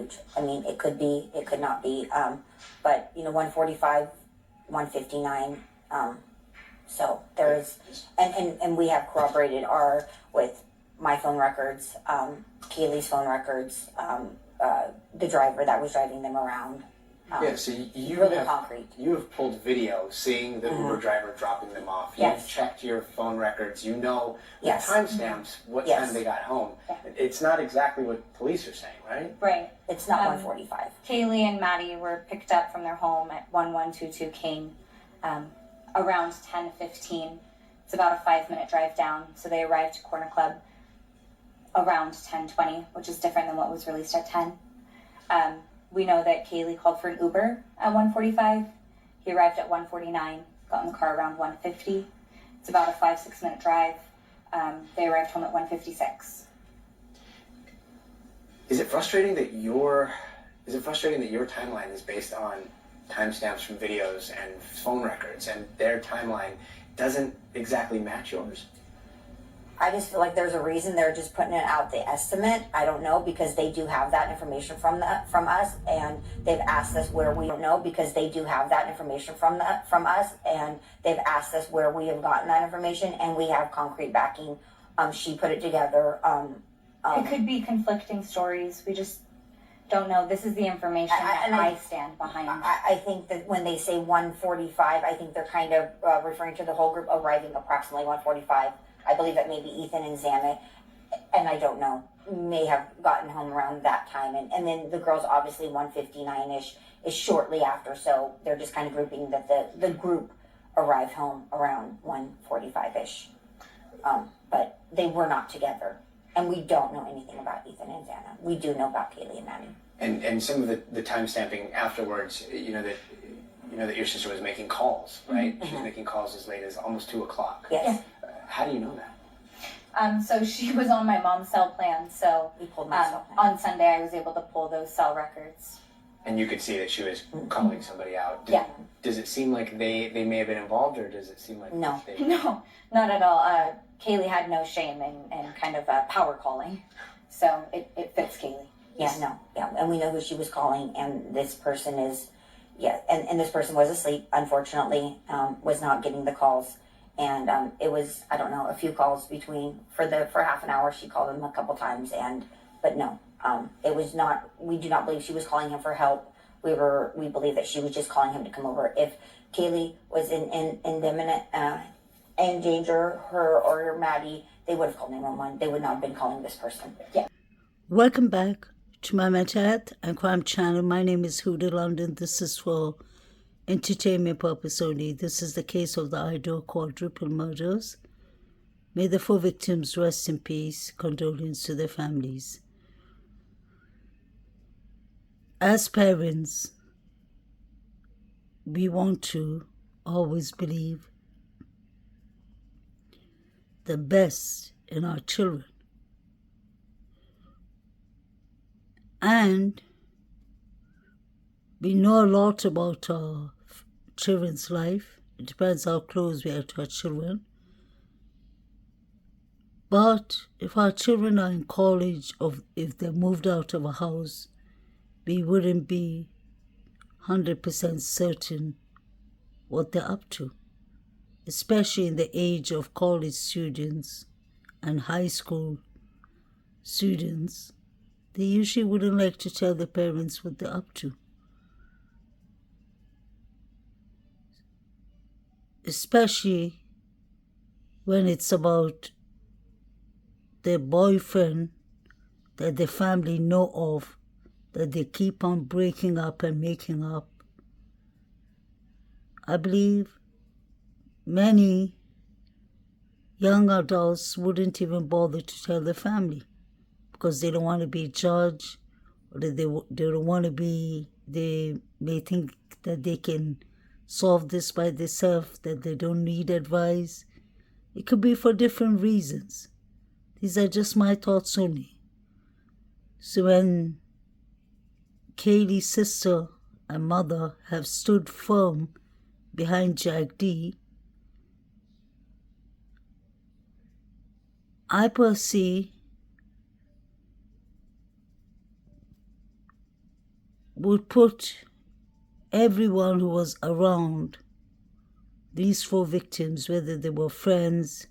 huge. I mean, it could be, it could not be. But, 145, 159. So there is, and we have corroborated with my phone records, Kaylee's phone records, the driver that was driving them around. So you really have concrete. You have pulled video seeing the Uber driver dropping them off. Yes. You've checked your phone records. You know the Yes. timestamps, what Yes. time they got home. Yeah. It's not exactly what police are saying, right? Right. It's not 145. Kaylee and Maddie were picked up from their home at 1122 Kane around 10:15. It's about a 5-minute drive down. So they arrived to Corner Club around 10:20, which is different than what was released at 10. We know that Kayle called for an Uber at 1:45. He arrived at 1:49, got in the car around 1:50. It's about a 5-6 minute drive. They arrived home at 1:56. Is it frustrating that your timeline is based on timestamps from videos and phone records, and their timeline doesn't exactly match yours? I just feel like there's a reason they're just putting it out, the estimate. I don't know, because they do have that information from us, and they've asked us where we don't know, because they do have that information from us, and they've asked us where we have gotten that information, and we have concrete backing. She put it together. It could be conflicting stories. We just don't know. This is the information I stand behind. I think that when they say 1:45, I think they're kind of referring to the whole group arriving approximately 1:45. I believe that maybe Ethan and Zamet, and I don't know, may have gotten home around that time. And then the girls, obviously 1:59-ish is shortly after. So they're just kind of grouping that the group arrived home around 1:45-ish. But they were not together. And we don't know anything about Ethan and Xana. We do know about Kayle and Maddie. And some of the time stamping afterwards, that your sister was making calls, right? Mm-hmm. She was making calls as late as almost 2 o'clock. Yes. How do you know that? So she was on my mom's cell plan. So We pulled my cell plan. on Sunday, I was able to pull those cell records. And you could see that she was calling somebody out. Yeah. Does it seem like they may have been involved, or does it seem like No. No, not at all. Kayle had no shame in kind of power calling. So it fits Kayle. Yeah, and we know who she was calling, and this person is, and this person was asleep, unfortunately, was not getting the calls, and it was, I don't know, a few calls for half an hour. She called him a couple times, but no, it was not. We do not believe she was calling him for help. We believe that she was just calling him to come over. If Kayle was in imminent danger, her or Maddie, they would have called 911. They would not have been calling this person. Yeah. Welcome back to my mental health and crime channel. My name is Huda London. This is for entertainment purpose only. This is the case of the Idaho quadruple murders. May the 4 victims rest in peace. Condolence to their families. As parents, we want to always believe the best in our children. And we know a lot about our children's life. It depends how close we are to our children. But if our children are in college, or if they're moved out of a house, we wouldn't be 100% certain what they're up to. Especially in the age of college students and high school students, they usually wouldn't like to tell their parents what they're up to. Especially when it's about their boyfriend that the family know of, that they keep on breaking up and making up. I believe many young adults wouldn't even bother to tell their family because they don't want to be judged, or they don't want to be, they may think that they can solve this by themselves, that they don't need advice. It could be for different reasons. These are just my thoughts only. So when Kaylee's sister and mother have stood firm behind Jack D, I perceive would put everyone who was around these 4 victims, whether they were friends,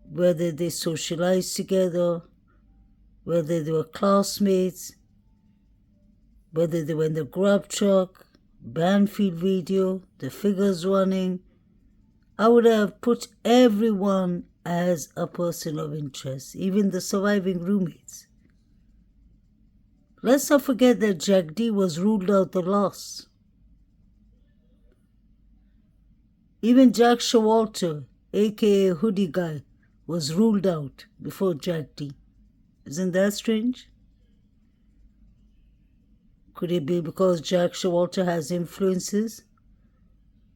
whether they socialized together, whether they were classmates, whether they were in the grab truck, Banfield video, the figures running, I would have put everyone as a person of interest, even the surviving roommates. Let's not forget that Jack D was ruled out the last. Even Jack Showalter, aka Hoodie Guy, was ruled out before Jack D. Isn't that strange? Could it be because Jack Showalter has influences,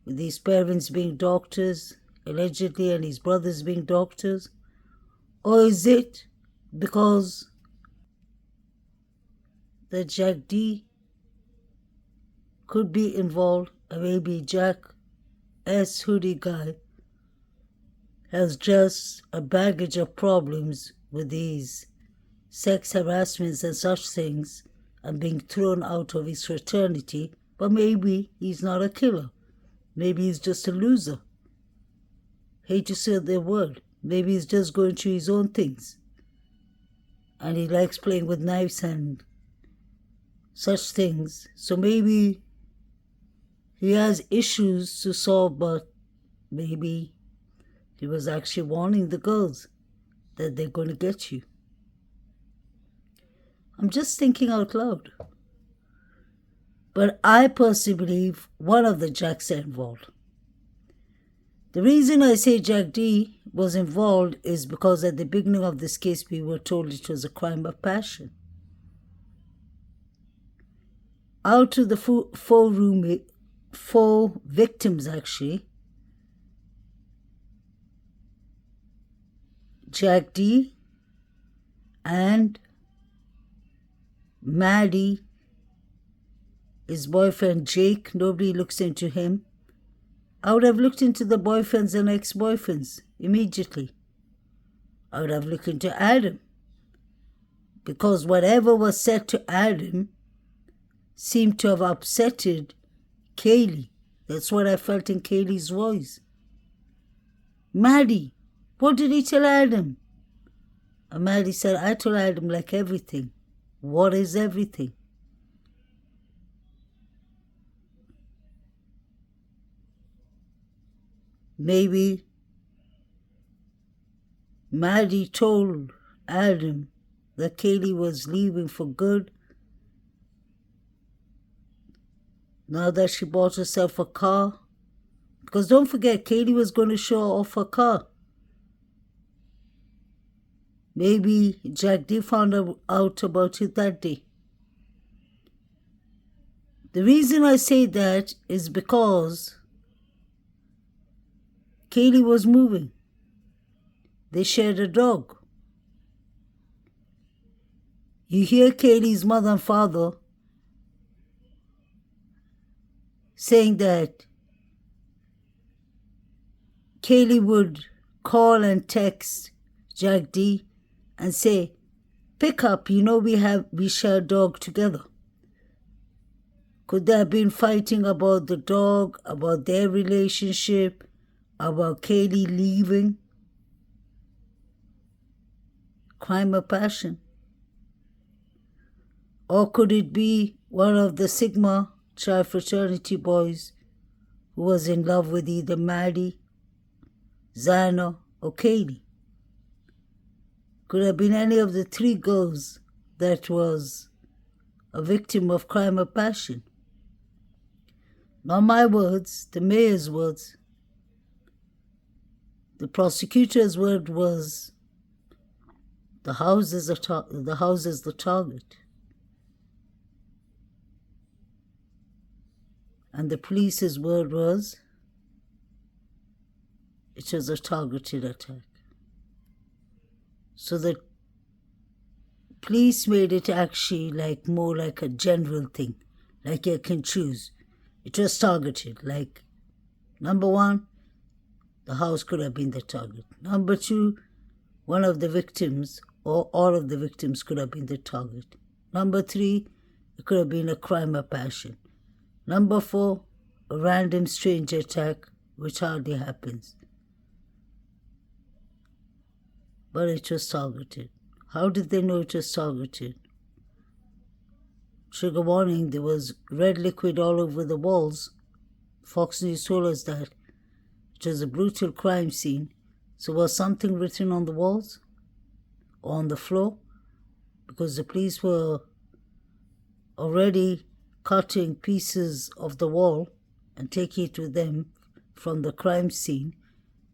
with his parents being doctors, allegedly, and his brothers being doctors? Or is it because that Jack D could be involved, and maybe Jack S. Hoodie Guy has just a baggage of problems with these sex harassments and such things, and being thrown out of his fraternity, but maybe he's not a killer. Maybe he's just a loser. Hate to say the word. Maybe he's just going through his own things. And he likes playing with knives and such things. So maybe he has issues to solve, but maybe he was actually warning the girls that they're going to get you. I'm just thinking out loud. But I personally believe one of the Jacks are involved. The reason I say Jack D was involved is because at the beginning of this case we were told it was a crime of passion. Out of the 4 victims actually, Jack D and Maddie, his boyfriend Jake, nobody looks into him. I would have looked into the boyfriends and ex-boyfriends immediately. I would have looked into Adam, because whatever was said to Adam seemed to have upsetted Kaylee. That's what I felt in Kaylee's voice. Maddie, what did he tell Adam? And Maddie said, I told Adam like everything. What is everything? Maybe Maddie told Adam that Kaylee was leaving for good. Now that she bought herself a car. Because don't forget, Kaylee was going to show off her car. Maybe Jack D found out about it that day. The reason I say that is because Kaylee was moving. They shared a dog. You hear Kaylee's mother and father saying that Kaylee would call and text Jack D and say, pick up, we share a dog together. Could they have been fighting about the dog, about their relationship, about Kaylee leaving? Crime of passion. Or could it be one of the Sigma Chi fraternity boys who was in love with either Maddie, Zana, or Kaylee? Could have been any of the 3 girls that was a victim of crime of passion. Not my words, the mayor's words. The prosecutor's word was the house is the target. And the police's word was it was a targeted attack. So the police made it actually more like a general thing, like you can choose. It was targeted, like number 1, the house could have been the target. Number 2, one of the victims or all of the victims could have been the target. Number 3, it could have been a crime of passion. Number 4, a random stranger attack, which hardly happens. But it was targeted. How did they know it was targeted? Trigger warning, there was red liquid all over the walls. Fox News told us that it was a brutal crime scene. So was something written on the walls? Or on the floor? Because the police were already cutting pieces of the wall and taking it with them from the crime scene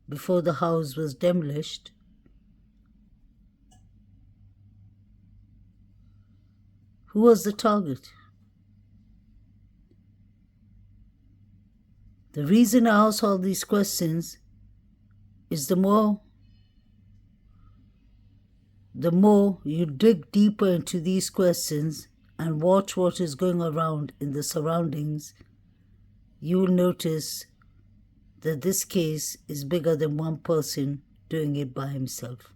before the house was demolished. Who was the target? The reason I ask all these questions is the more you dig deeper into these questions and watch what is going around in the surroundings, you will notice that this case is bigger than one person doing it by himself.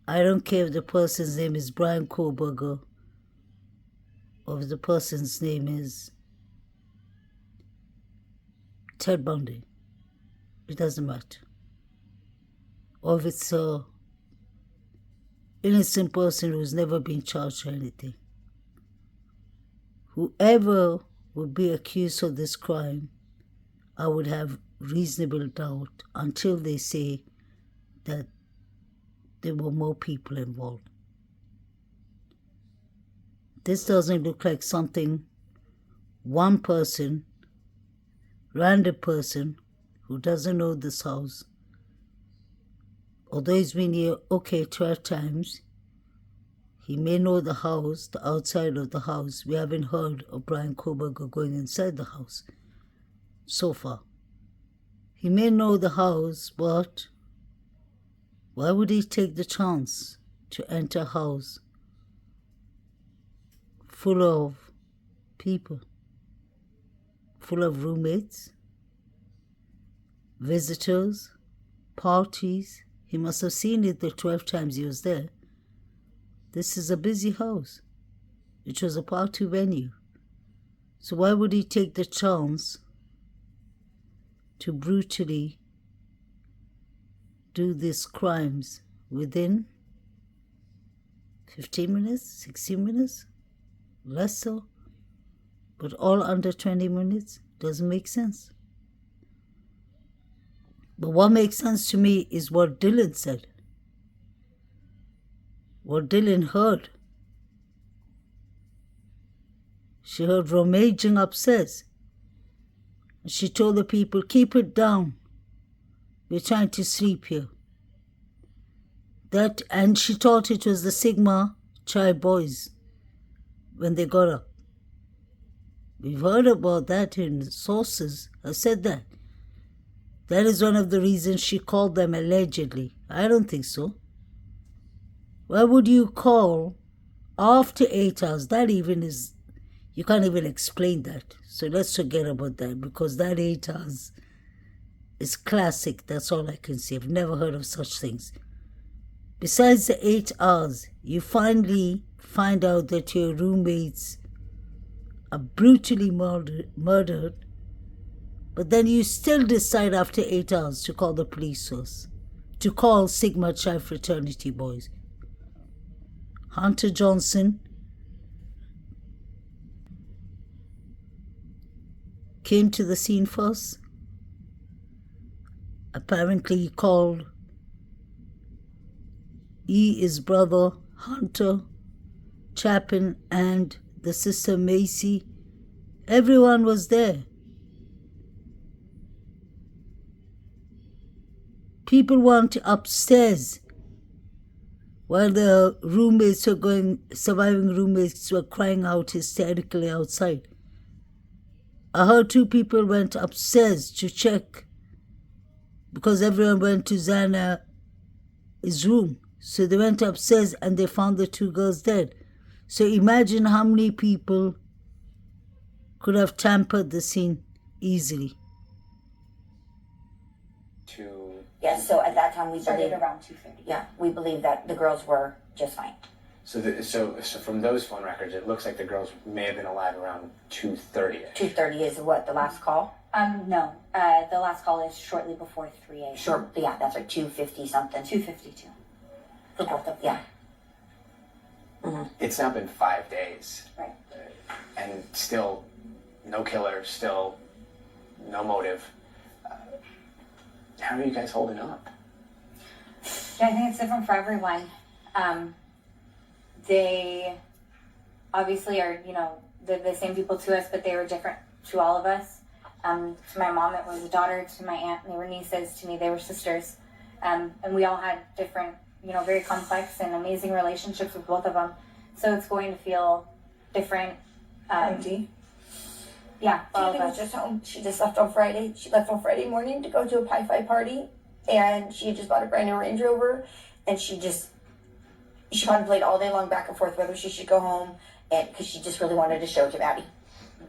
I don't care if the person's name is Brian Kohlberger or if the person's name is Ted Bundy. It doesn't matter. Or if it's a innocent person who's never been charged or anything. Whoever would be accused of this crime, I would have reasonable doubt until they say that there were more people involved. This doesn't look like something one person, random person, who doesn't know this house, although he's been here, 12 times, he may know the house, the outside of the house. We haven't heard of Brian Kohlberger going inside the house so far. He may know the house, but why would he take the chance to enter a house full of people, full of roommates, visitors, parties? He must have seen it the 12 times he was there. This is a busy house. It was a party venue. So why would he take the chance to brutally do these crimes within 15 minutes, 16 minutes? Less so. But all under 20 minutes? Doesn't make sense. But what makes sense to me is what Dylan said. What Dylan heard. She heard rummaging upstairs. She told the people, keep it down. We're trying to sleep here. And she thought it was the Sigma Chi boys when they got up. We've heard about that in sources. I said that. That is one of the reasons she called them allegedly. I don't think so. Why would you call after 8 hours? That even is, you can't even explain that. So let's forget about that, because that 8 hours is classic. That's all I can say. I've never heard of such things. Besides the 8 hours, you finally find out that your roommates are brutally murdered, but then you still decide after 8 hours to call the police force, to call Sigma Chi fraternity boys. Hunter Johnson came to the scene first. Apparently he called his brother Hunter, Chapin, and the sister Macy. Everyone was there. People went upstairs while the roommates were surviving roommates were crying out hysterically outside. I heard 2 people went upstairs to check because everyone went to Zana's room. So they went upstairs and they found the 2 girls dead. So imagine how many people could have tampered the scene easily. Yes, so at that time we Started believed, around 2:30. we believed that the girls were just fine. So from those phone records, it looks like the girls may have been alive around 2:30. 2:30 is what the last call. No. The last call is shortly before 3 a.m. Sure. Yeah, that's like 2:50 something. 2:52. For both of them. Yeah. It's now been 5 days. Right. And still no killer, still no motive. How are you guys holding up? Yeah, I think it's different for everyone. They obviously are, they're the same people to us, but they were different to all of us. To my mom, it was a daughter. To my aunt, they were nieces. To me, they were sisters. And we all had different, very complex and amazing relationships with both of them. So it's going to feel different. Empty. Yeah, for all Kaylee of was us. just home. She just left on Friday. She left on Friday morning to go to a Pi-Fi party, and she had just bought a brand new Range Rover, and she contemplated all day long back and forth whether she should go home, and because she just really wanted to show it to Maddie,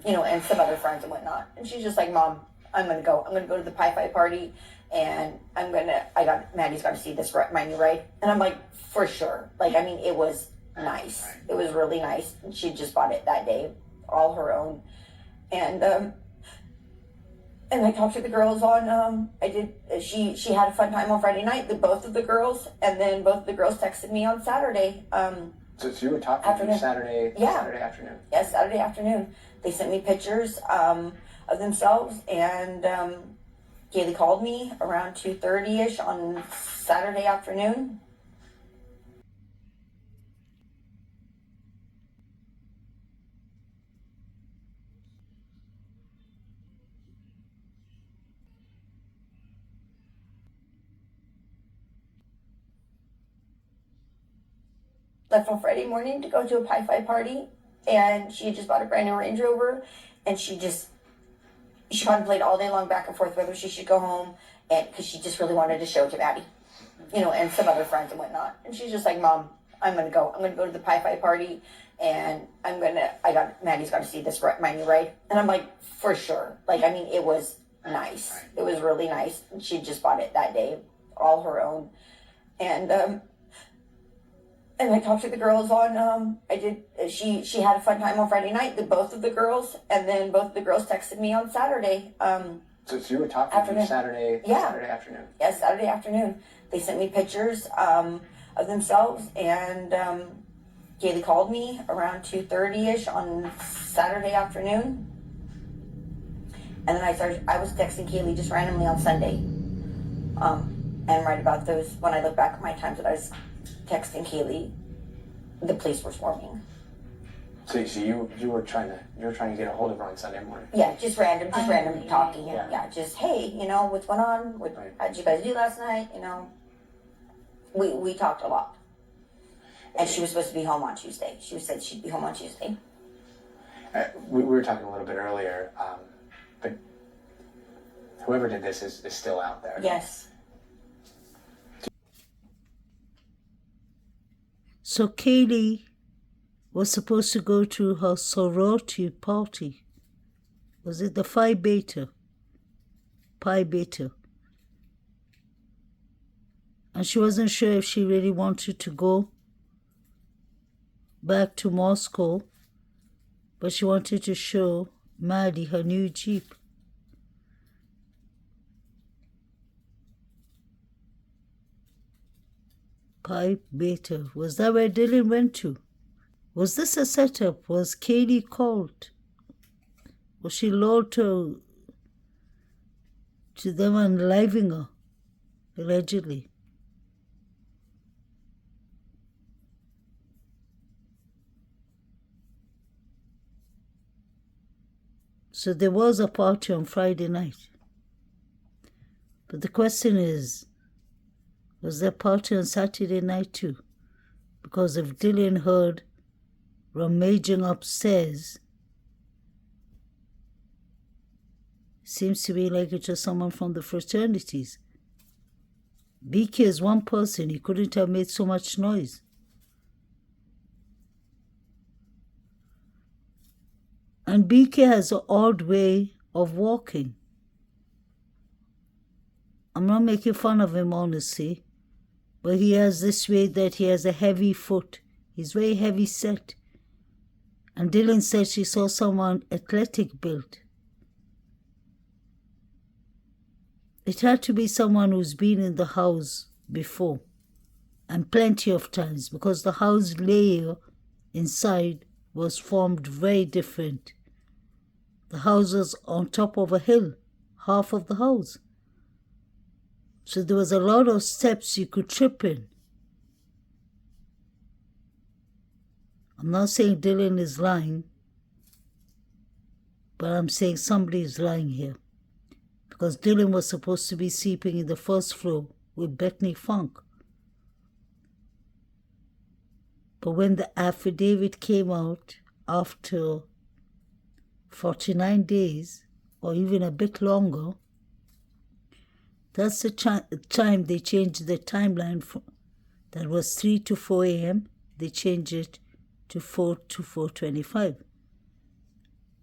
and some other friends and whatnot. And she's just like, Mom, I'm gonna go to the Pi-Fi party, and Maddie's got to see this my new ride. And I'm like, for sure. Like, I mean, it was nice. It was really nice. And she just bought it that day, all her own. And I talked to the girls on, she had a fun time on Friday night, both of the girls, and then both of the girls texted me on Saturday. So you were talking to Afternoon. them Saturday afternoon? Yes, Saturday afternoon. They sent me pictures of themselves, and Kaylee called me around 2:30ish on Saturday afternoon. Left on Friday morning to go to a Pi-Fi party, and she had just bought a brand new Range Rover, and she contemplated all day long back and forth whether she should go home, and because she just really wanted to show it to Maddie, and some other friends and whatnot. And she's just like, Mom, I'm gonna go to the Pi-Fi party, and Maddie's got to see this my new ride. And I'm like, for sure. Like, I mean, it was nice. It was really nice. And she just bought it that day, all her own. And I talked to the girls on, she had a fun time on Friday night, both of the girls, and then both of the girls texted me on Saturday. So you were talking to them Saturday afternoon? Yes, Saturday afternoon. They sent me pictures of themselves, and Kaylee called me around 2:30ish on Saturday afternoon. And then I was texting Kaylee just randomly on Sunday. And right about those, when I look back at my times that I was texting Kaylee, the police were swarming. So you were trying to get a hold of her on Sunday morning? Yeah, just random talking. Yeah. Yeah, just, hey, what's going on? How did you guys do last night? We talked a lot. And she was supposed to be home on Tuesday. She said she'd be home on Tuesday. We were talking a little bit earlier, but whoever did this is still out there. Yes. So Kaylee was supposed to go to her sorority party. Was it the Phi Beta? And she wasn't sure if she really wanted to go back to Moscow, but she wanted to show Maddie her new Jeep. Pi Beta. Was that where Dylan went to? Was this a setup? Was Kaylee called? Was she lured to them unaliving her, allegedly? So there was a party on Friday night. But the question is, was there a party on Saturday night too? Because if Dylan heard rummaging upstairs, seems to be like it's just someone from the fraternities. BK is one person, he couldn't have made so much noise. And BK has an odd way of walking. I'm not making fun of him, honestly, but he has this way that he has a heavy foot He's very heavy set. And Dylan said she saw someone athletic built. It had to be someone who's been in the house before, and plenty of times, because the house layer inside was formed very different. The house was on top of a hill, half of the house. So there was a lot of steps you could trip in. I'm not saying Dylan is lying, but I'm saying somebody is lying here. Because Dylan was supposed to be sleeping in the first floor with Bethany Funk. But when the affidavit came out after 49 days, or even a bit longer, that's the time they changed the timeline. That was 3 to 4 a.m. They changed it to 4 to 4:25.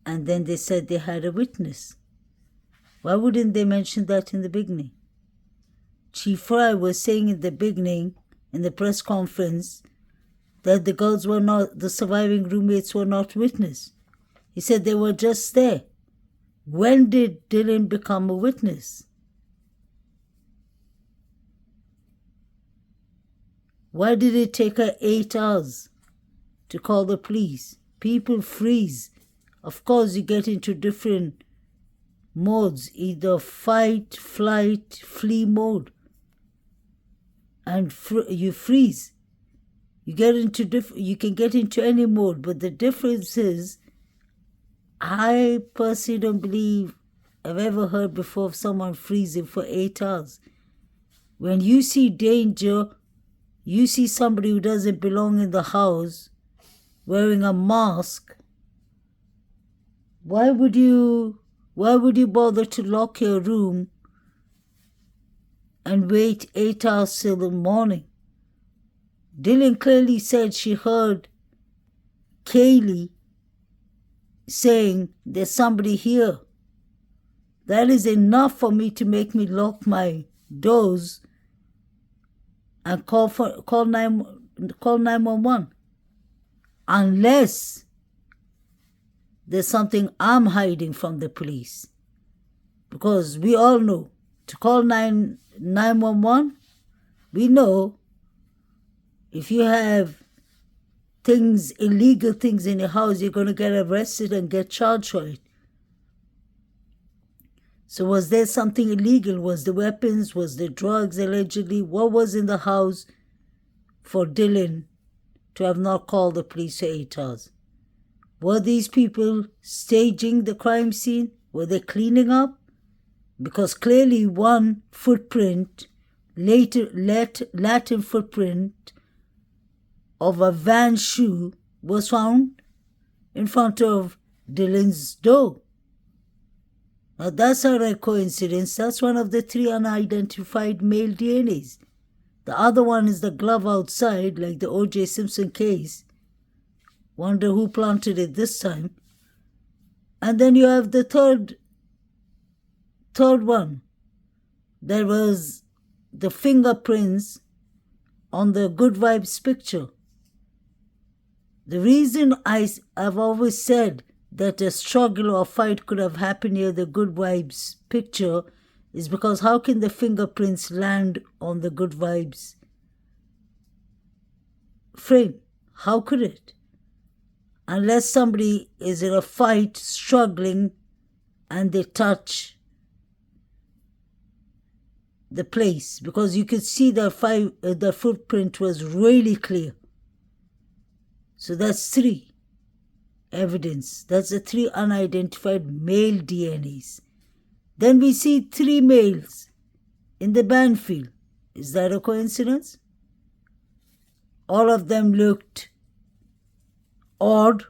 And then they said they had a witness. Why wouldn't they mention that in the beginning? Chief Fry was saying in the beginning, in the press conference, that the girls were not, the surviving roommates were not witness. He said they were just there. When did Dylan become a witness? Why did it take her 8 hours to call the police? People freeze. Of course, you get into different modes, either fight, flight, flee mode, and you freeze. You can get into any mode, but the difference is, I personally don't believe I've ever heard before of someone freezing for 8 hours. When you see danger, you see somebody who doesn't belong in the house wearing a mask, why would you bother to lock your room and wait 8 hours till the morning? Dylan clearly said she heard Kaylee saying, there's somebody here. That is enough for me to make me lock my doors and call 911. Unless there's something I'm hiding from the police. Because we all know, to call 911, we know if you have illegal things in your house, you're going to get arrested and get charged for it. So was there something illegal? Was the weapons? Was the drugs allegedly? What was in the house for Dylan to have not called the police for 8 hours? Were these people staging the crime scene? Were they cleaning up? Because clearly one footprint, Latin footprint of a van shoe was found in front of Dylan's door. Now that's not a coincidence. That's one of the 3 unidentified male DNAs. The other one is the glove outside, like the O.J. Simpson case. Wonder who planted it this time. And then you have the third one. There was the fingerprints on the Good Vibes picture. The reason I've always said that a struggle or fight could have happened near the Good Vibes picture is because how can the fingerprints land on the Good Vibes frame? How could it? Unless somebody is in a fight, struggling, and they touch the place. Because you could see the footprint was really clear. So that's 3 evidence. That's the 3 unidentified male DNAs. Then we see 3 males in the Banfield. Is that a coincidence? All of them looked odd.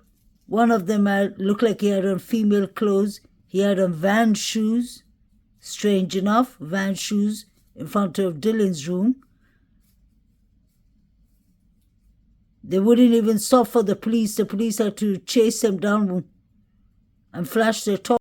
One of them looked like he had on female clothes. He had on van shoes. Strange enough, van shoes in front of Dylan's room. They wouldn't even stop for the police. The police had to chase them down and flash their torch.